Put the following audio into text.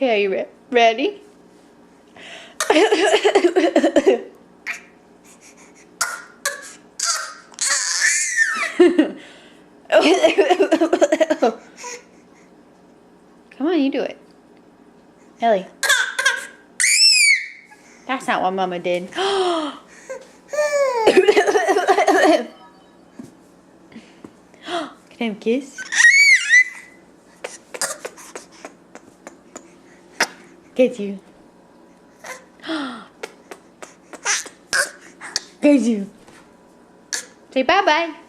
Okay, are you ready? Come on, you do it. Ellie. That's not what Mama did. Can I have a kiss? Get you. Get you. Say bye-bye.